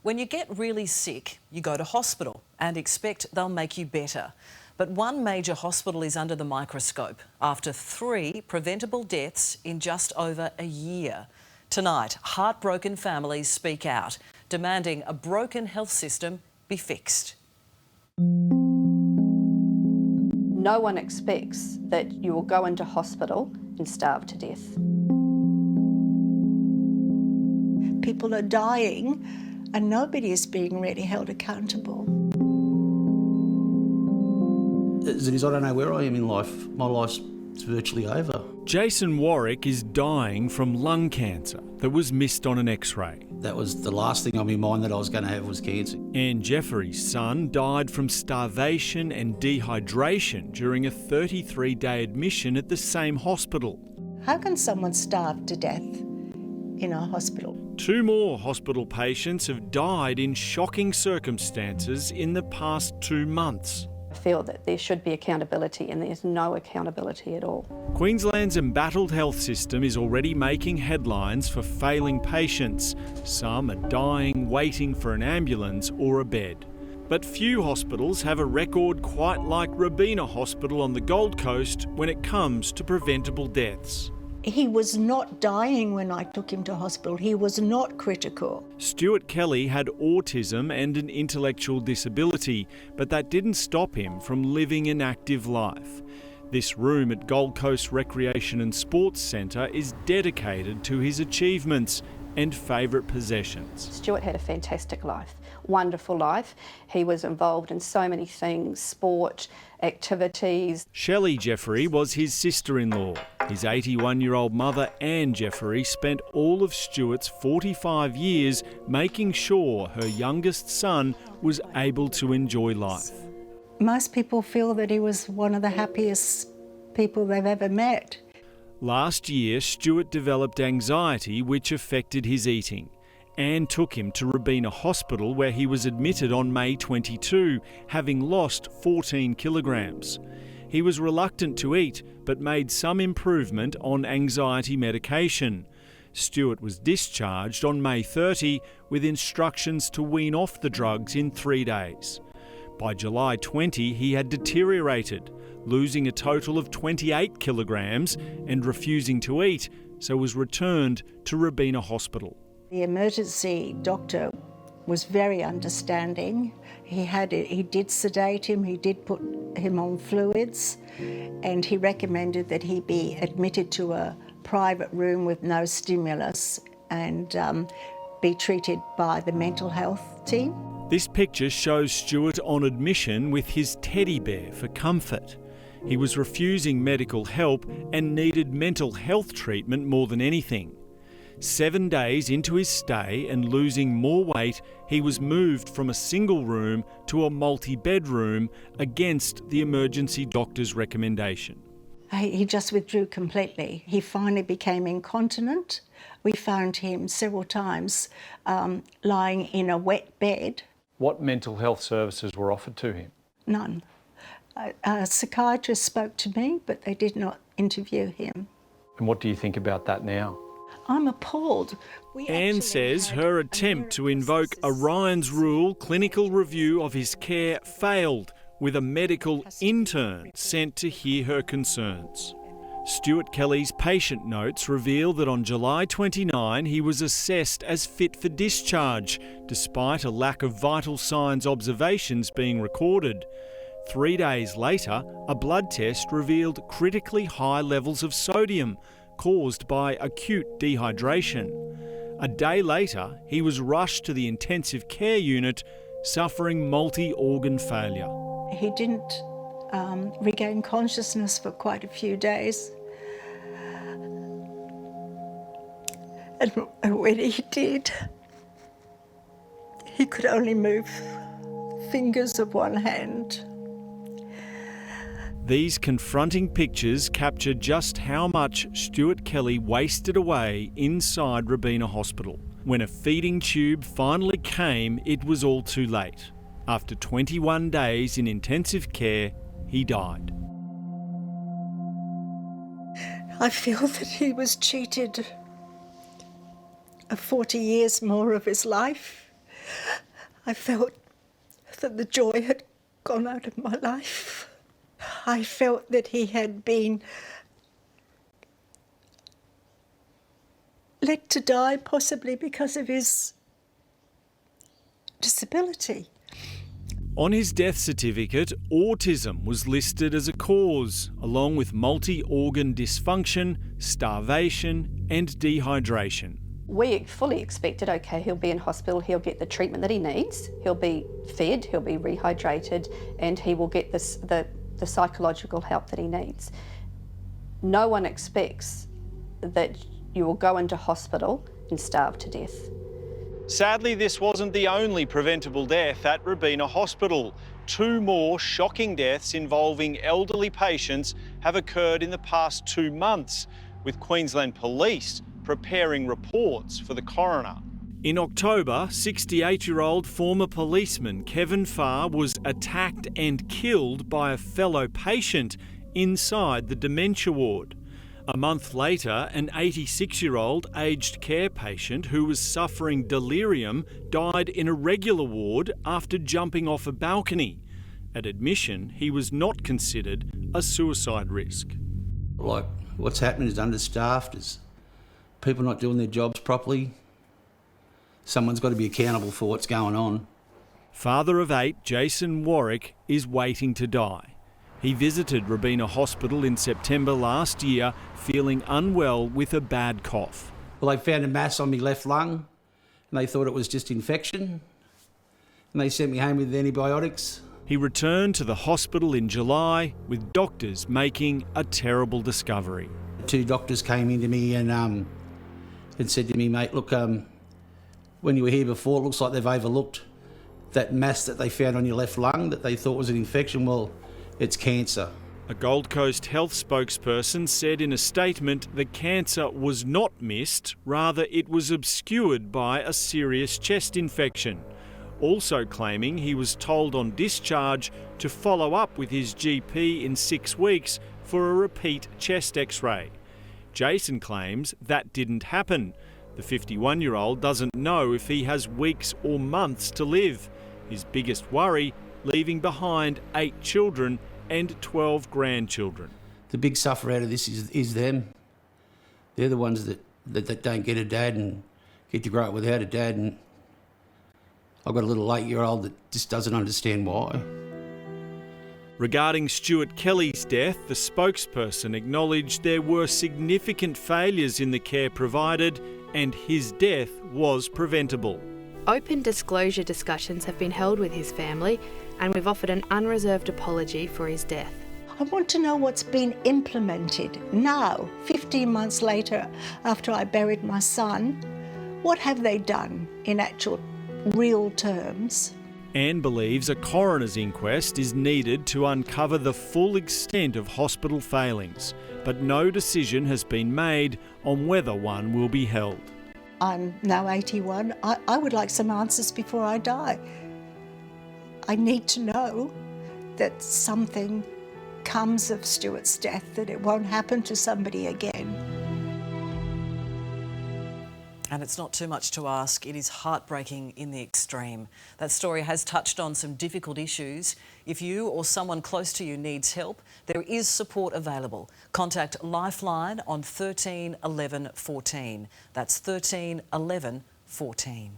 When you get really sick, you go to hospital and expect they'll make you better. But one major hospital is under the microscope after 3 preventable deaths in just over a year. Tonight, heartbroken families speak out, demanding a broken health system be fixed. No one expects that you will go into hospital and starve to death. People are dying and nobody is being really held accountable. As it is, I don't know where I am in life. My life's virtually over. Jason Warwick is dying from lung cancer that was missed on an X-ray. That was the last thing on my mind that I was going to have was cancer. Anne Jeffrey's son died from starvation and dehydration during a 33-day admission at the same hospital. How can someone starve to death in a hospital? 2 more hospital patients have died in shocking circumstances in the past 2 months. I feel that there should be accountability and there's no accountability at all. Queensland's embattled health system is already making headlines for failing patients. Some are dying waiting for an ambulance or a bed. But few hospitals have a record quite like Robina Hospital on the Gold Coast when it comes to preventable deaths. He was not dying when I took him to hospital. He was not critical. Stuart Kelly had autism and an intellectual disability, but that didn't stop him from living an active life. This room at Gold Coast Recreation and Sports Centre is dedicated to his achievements and favourite possessions. Stuart had a fantastic life, wonderful life. He was involved in so many things, sport, activities. Shelley Jeffrey was his sister-in-law. His 81-year-old mother, Anne Jeffrey, spent all of Stuart's 45 years making sure her youngest son was able to enjoy life. Most people feel that he was one of the happiest people they've ever met. Last year, Stuart developed anxiety which affected his eating. Anne took him to Robina Hospital where he was admitted on May 22, having lost 14 kilograms. He was reluctant to eat but made some improvement on anxiety medication. Stuart was discharged on May 30 with instructions to wean off the drugs in 3 days. By July 20, he had deteriorated, losing a total of 28 kilograms and refusing to eat, so was returned to Robina Hospital. The emergency doctor was very understanding. He did sedate him, he did put him on fluids, and he recommended that he be admitted to a private room with no stimulus and be treated by the mental health team. This picture shows Stuart on admission with his teddy bear for comfort. He was refusing medical help and needed mental health treatment more than anything. 7 days into his stay and losing more weight, he was moved from a single room to a multi-bedroom against the emergency doctor's recommendation. He just withdrew completely. He finally became incontinent. We found him several times lying in a wet bed. What mental health services were offered to him? None. A psychiatrist spoke to me, but they did not interview him. And what do you think about that now? I'm appalled. Anne says her attempt to invoke Orion's Rule clinical review of his care failed, with a medical intern sent to hear her concerns. Stuart Kelly's patient notes reveal that on July 29 he was assessed as fit for discharge, despite a lack of vital signs observations being recorded. 3 days later, a blood test revealed critically high levels of sodium, caused by acute dehydration. A day later, he was rushed to the intensive care unit, suffering multi-organ failure. He didn't regain consciousness for quite a few days. And when he did, he could only move fingers of one hand. These confronting pictures capture just how much Stuart Kelly wasted away inside Robina Hospital. When a feeding tube finally came, it was all too late. After 21 days in intensive care, he died. I feel that he was cheated of 40 years more of his life. I felt that the joy had gone out of my life. I felt that he had been led to die possibly because of his disability. On his death certificate, autism was listed as a cause, along with multi-organ dysfunction, starvation and dehydration. We fully expected, okay, he'll be in hospital, he'll get the treatment that he needs, he'll be fed, he'll be rehydrated, and he will get the psychological help that he needs. No one expects that you will go into hospital and starve to death. Sadly, this wasn't the only preventable death at Robina Hospital. 2 more shocking deaths involving elderly patients have occurred in the past 2 months, with Queensland Police preparing reports for the coroner. In October, 68-year-old former policeman Kevin Farr was attacked and killed by a fellow patient inside the dementia ward. A month later, an 86-year-old aged care patient who was suffering delirium died in a regular ward after jumping off a balcony. At admission, he was not considered a suicide risk. Like, what's happening is understaffed, is people not doing their jobs properly. Someone's got to be accountable for what's going on. Father of 8, Jason Warwick, is waiting to die. He visited Robina Hospital in September last year, feeling unwell with a bad cough. Well, they found a mass on my left lung, and they thought it was just infection, and they sent me home with antibiotics. He returned to the hospital in July, with doctors making a terrible discovery. 2 doctors came into me and said to me, mate, look, when you were here before, it looks like they've overlooked that mass that they found on your left lung that they thought was an infection. Well, it's cancer. A Gold Coast health spokesperson said in a statement that cancer was not missed, rather it was obscured by a serious chest infection. Also claiming he was told on discharge to follow up with his GP in 6 weeks for a repeat chest x-ray. Jason claims that didn't happen. The 51-year-old doesn't know if he has weeks or months to live. His biggest worry, leaving behind 8 children and 12 grandchildren. The big sufferer out of this is them. They're the ones that don't get a dad and get to grow up without a dad. And I've got a little 8-year-old that just doesn't understand why. Regarding Stuart Kelly's death, the spokesperson acknowledged there were significant failures in the care provided and his death was preventable. Open disclosure discussions have been held with his family and we've offered an unreserved apology for his death. I want to know what's been implemented now, 15 months later, after I buried my son. What have they done in actual real terms? Anne believes a coroner's inquest is needed to uncover the full extent of hospital failings, but no decision has been made on whether one will be held. I'm now 81. I would like some answers before I die. I need to know that something comes of Stuart's death, that it won't happen to somebody again. And it's not too much to ask. It is heartbreaking in the extreme. That story has touched on some difficult issues. If you or someone close to you needs help, there is support available. Contact Lifeline on 13 11 14. That's 13 11 14.